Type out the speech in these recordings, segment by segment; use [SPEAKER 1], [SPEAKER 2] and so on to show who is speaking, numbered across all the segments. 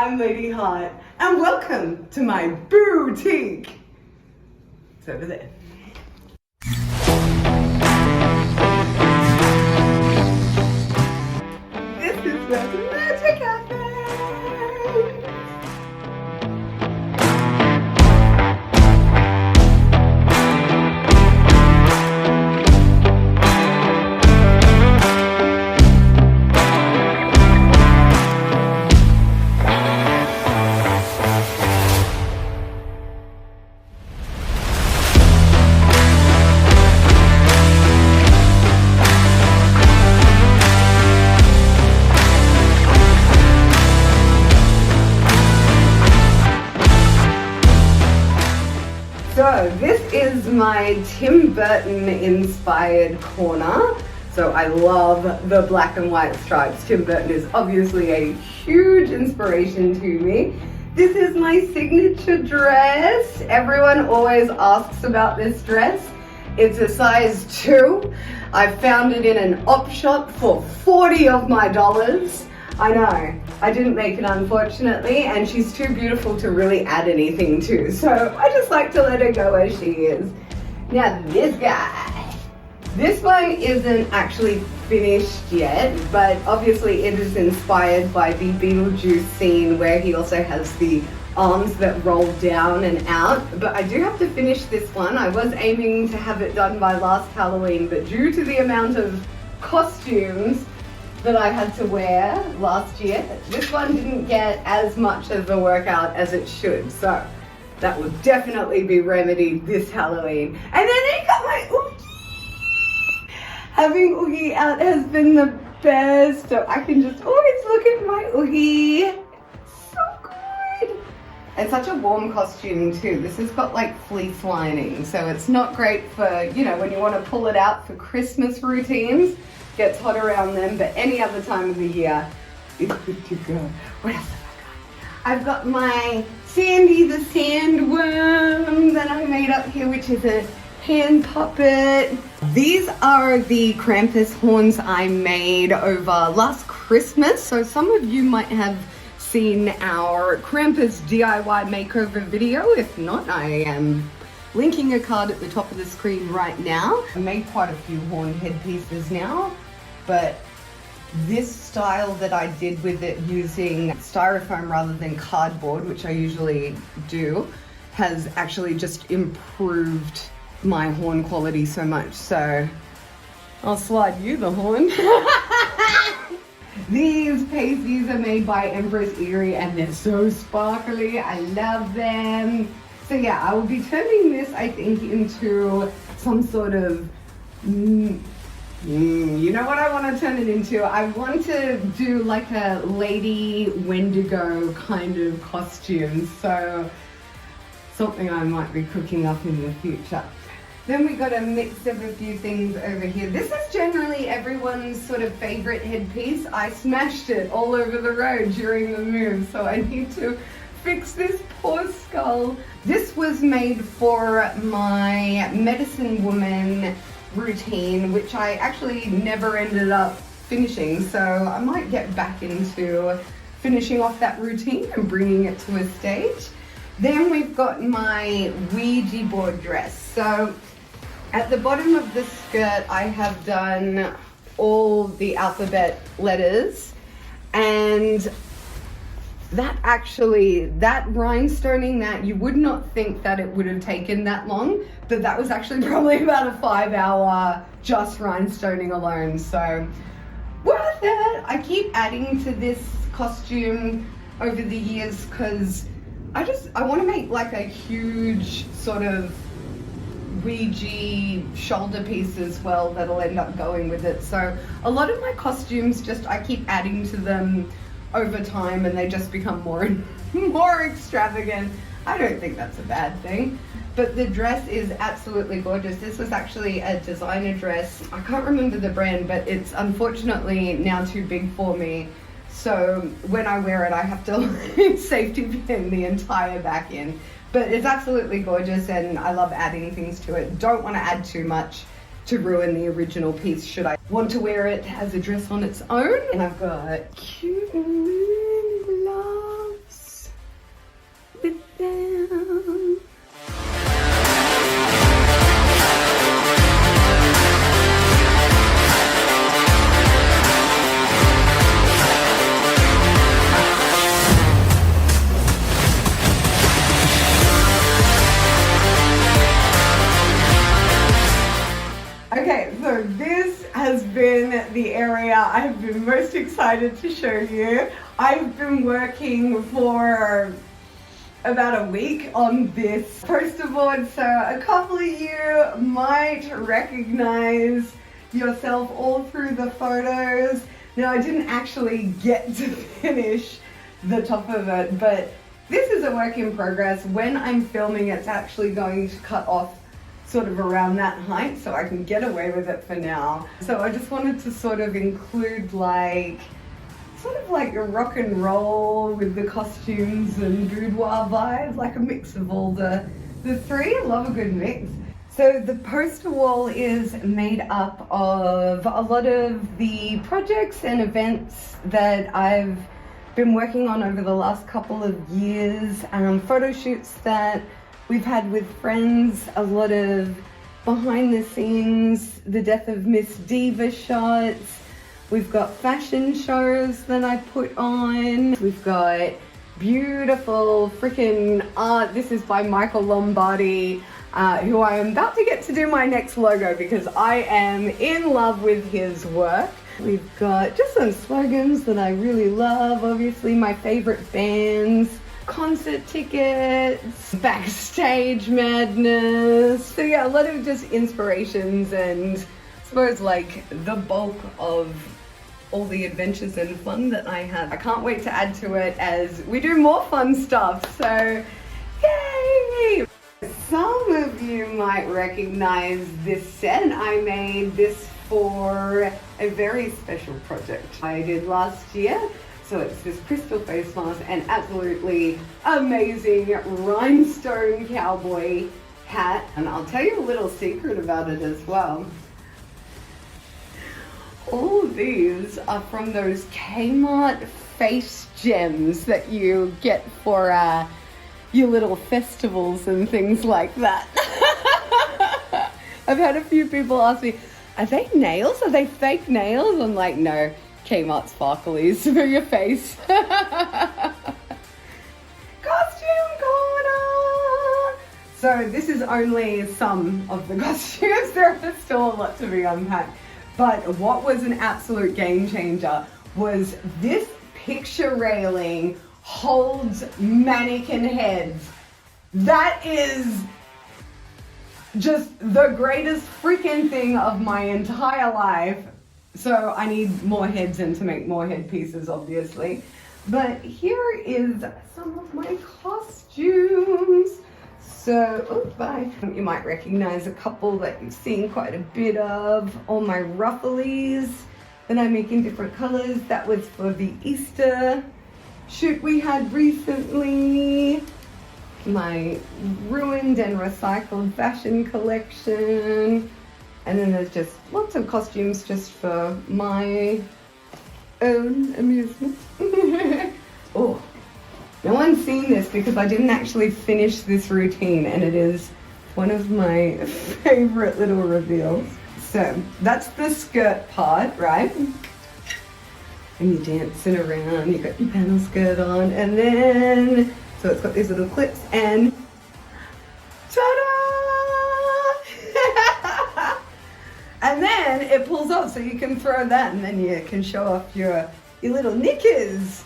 [SPEAKER 1] I'm Lady Hart, and welcome to my boutique. It's over there. This is where the magic happens. So this is my Tim Burton inspired corner. So I love the black and white stripes. Tim Burton is obviously a huge inspiration to me. This is my signature dress. Everyone always asks about this dress. It's a size 2. I found it in an op shop for 40 of my dollars. I know, I didn't make it unfortunately, and she's too beautiful to really add anything to, so I just like to let her go as she is. Now this guy, this one isn't actually finished yet, but obviously it is inspired by the Beetlejuice scene where he also has the arms that roll down and out, but I do have to finish this one. I was aiming to have it done by last Halloween, but due to the amount of costumes that I had to wear last year, this one didn't get as much of a workout as it should, so that will definitely be remedied this Halloween. And then I got my Oogie! Having Oogie out has been the best, so I can just always look at my Oogie. So good! It's such a warm costume too. This has got like fleece lining, so it's not great for, you know, when you want to pull it out for Christmas routines. Gets hot around them, but any other time of the year, it's good to go. What else have I got? I've got my Sandy the Sandworm that I made up here, which is a hand puppet. These are the Krampus horns I made over last Christmas, so some of you might have seen our Krampus DIY makeover video. If not, I am linking a card at the top of the screen right now. I made quite a few horn headpieces now, but this style that I did with it using styrofoam rather than cardboard, which I usually do, has actually just improved my horn quality so much. So I'll slide you the horn. These pasties are made by Empress Erie and they're so sparkly. I love them. So yeah, I will be turning this, I think, into some sort of, you know what I want to turn it into? I want to do like a Lady Wendigo kind of costume. So something I might be cooking up in the future. Then we got a mix of a few things over here. This is generally everyone's sort of favorite headpiece. I smashed it all over the road during the move, so I need to fix this poor skull. This was made for my medicine woman routine, which I actually never ended up finishing, so I might get back into finishing off that routine and bringing it to a stage. Then we've got my Ouija board dress. So at the bottom of the skirt I have done all the alphabet letters, and that rhinestoning, that you would not think that it would have taken that long, but that was actually probably about a 5-hour just rhinestoning alone, so worth it. I keep adding to this costume over the years because I want to make like a huge sort of Ouija shoulder piece as well that'll end up going with it. So a lot of my costumes, I keep adding to them over time and they just become more and more extravagant. I don't think that's a bad thing. But the dress is absolutely gorgeous. This was actually a designer dress. I can't remember the brand, but it's unfortunately now too big for me. So when I wear it, I have to safety pin the entire back in. But it's absolutely gorgeous and I love adding things to it. Don't want to add too much to ruin the original piece should I want to wear it as a dress on its own. And I've got cute gloves. Okay, so this has been the area I've been most excited to show you. I've been working for about a week on this poster board, so a couple of you might recognize yourself all through the photos. Now, I didn't actually get to finish the top of it, but this is a work in progress. When I'm filming, it's actually going to cut off sort of around that height, so I can get away with it for now. So I just wanted to sort of include like a rock and roll with the costumes and boudoir vibes, like a mix of all the three. I love a good mix. So the poster wall is made up of a lot of the projects and events that I've been working on over the last couple of years, photo shoots that we've had with friends, a lot of behind the scenes, the Death of Miss Diva shots. We've got fashion shows that I put on. We've got beautiful freaking art. This is by Michael Lombardi, who I am about to get to do my next logo because I am in love with his work. We've got just some slogans that I really love, obviously my favorite bands, concert tickets, backstage madness. So yeah, a lot of just inspirations and I suppose like the bulk of all the adventures and fun that I have. I can't wait to add to it as we do more fun stuff, so yay! Some of you might recognize this set. I made this for a very special project I did last year. So it's this crystal face mask and absolutely amazing rhinestone cowboy hat. And I'll tell you a little secret about it as well. All of these are from those Kmart face gems that you get for your little festivals and things like that. I've had a few people ask me, are they nails? Are they fake nails? I'm like, no, Kmart sparklies for your face. Costume corner! So this is only some of the costumes. There are still a lot to be unpacked. But what was an absolute game changer was this picture railing holds mannequin heads. That is just the greatest freaking thing of my entire life. So I need more heads and to make more head pieces, obviously. But here is some of my costumes. So, you might recognize a couple that you've seen quite a bit of. All my rufflies that I make in different colors. That was for the Easter shoot we had recently. My ruined and recycled fashion collection. And then there's just lots of costumes just for my own amusement. Oh. No one's seen this because I didn't actually finish this routine and it is one of my favorite little reveals. So that's the skirt part, right? And you're dancing around, you've got your panel skirt on and then, so it's got these little clips and ta-da! And then it pulls off so you can throw that and then you can show off your little knickers.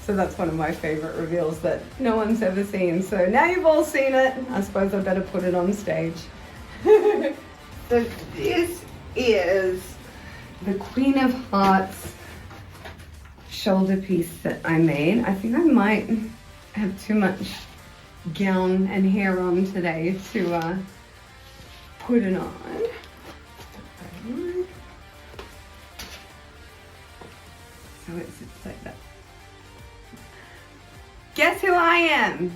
[SPEAKER 1] So that's one of my favorite reveals that no one's ever seen. So now you've all seen it, I suppose I better put it on stage. So this is the Queen of Hearts shoulder piece that I made. I think I might have too much gown and hair on today to put it on. So it sits like that. Guess who I am?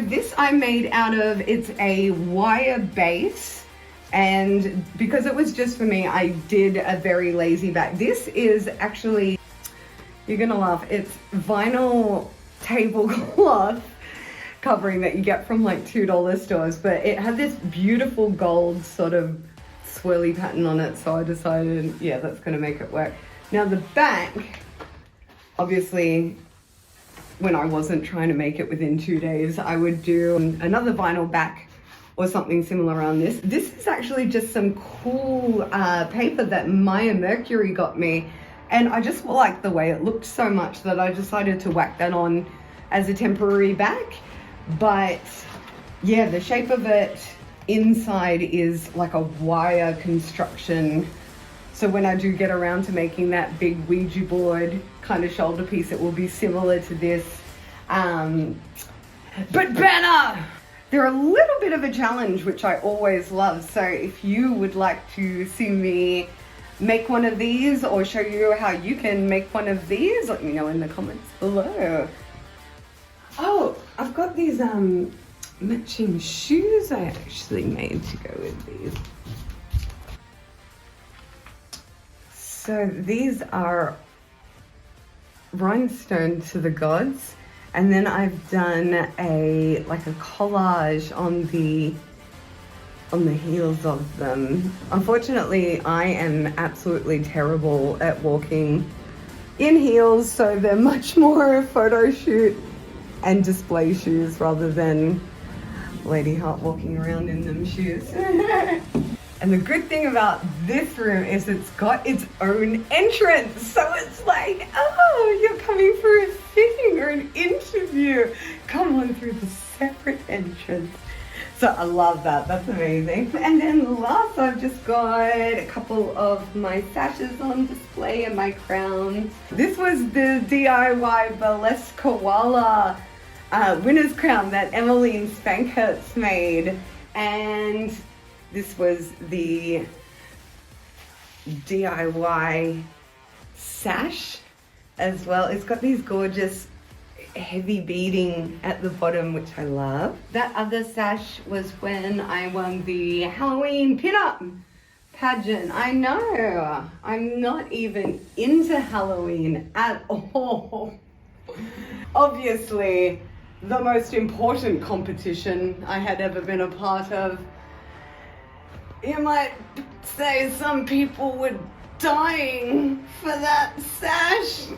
[SPEAKER 1] This I made out of, it's a wire base, and because it was just for me, I did a very lazy back. This is actually, you're gonna laugh, it's vinyl tablecloth covering that you get from like $2 stores, but it had this beautiful gold sort of swirly pattern on it, so I decided, yeah, that's gonna make it work. Now the back, obviously, when I wasn't trying to make it within 2 days, I would do another vinyl back or something similar around this. This is actually just some cool paper that Maya Mercury got me, and I just liked the way it looked so much that I decided to whack that on as a temporary back. But yeah, the shape of it inside is like a wire construction. So when I do get around to making that big Ouija board kind of shoulder piece, it will be similar to this. But better! They're a little bit of a challenge, which I always love. So if you would like to see me make one of these or show you how you can make one of these, let me know in the comments below. Oh, I've got these matching shoes I actually made to go with these. So these are rhinestone to the gods, and then I've done a collage on the heels of them. Unfortunately, I am absolutely terrible at walking in heels, so they're much more photo shoot and display shoes rather than Lady Hart walking around in them shoes. And the good thing about this room is it's got its own entrance. So it's like, oh, you're coming for a fitting or an interview. Come on through the separate entrance. So I love that, that's amazing. And then last, I've just got a couple of my sashes on display and my crowns. This was the DIY Burlesque Koala winner's crown that Emmeline Spankert's made. And this was the DIY sash as well. It's got these gorgeous heavy beading at the bottom, which I love. That other sash was when I won the Halloween pinup pageant. I know, I'm not even into Halloween at all. Obviously, the most important competition I had ever been a part of. You might say some people were dying for that sash.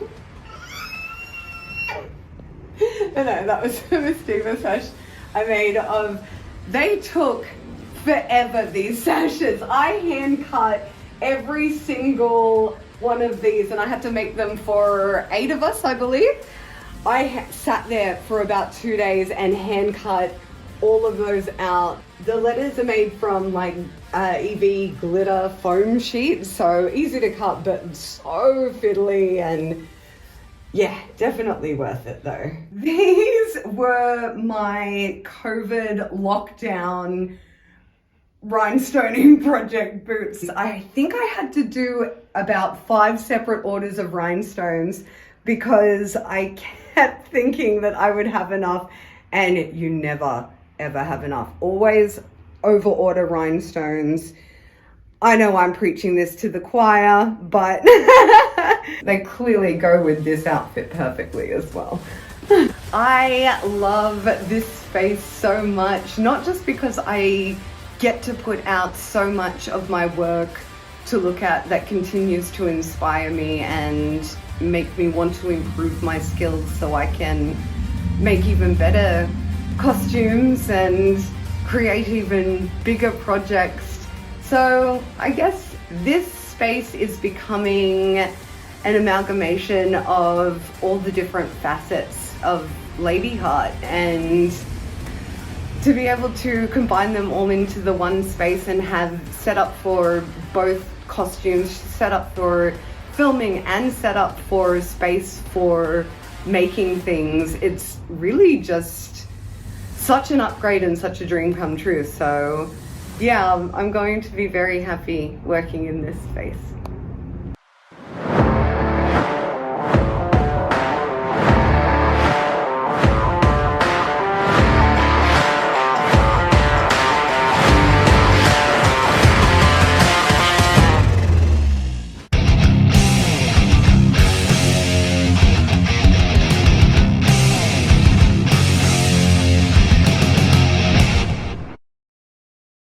[SPEAKER 1] No, that was a Mystiva sash I made of. They took forever, these sashes. I hand cut every single one of these, and I had to make them for 8 of us, I believe. I sat there for about 2 days and hand cut all of those out. The letters are made from like EV glitter foam sheet, so easy to cut but so fiddly, and yeah, definitely worth it though. These were my COVID lockdown rhinestoning project boots. I think I had to do about 5 separate orders of rhinestones because I kept thinking that I would have enough, and you never ever have enough. Always over order rhinestones. I know I'm preaching this to the choir, but they clearly go with this outfit perfectly as well. I love this space so much, not just because I get to put out so much of my work to look at that continues to inspire me and make me want to improve my skills so I can make even better costumes and create even bigger projects. So I guess this space is becoming an amalgamation of all the different facets of Lady Hart, and to be able to combine them all into the one space and have set up for both costumes, set up for filming and set up for space for making things. It's really just such an upgrade and such a dream come true. So yeah, I'm going to be very happy working in this space.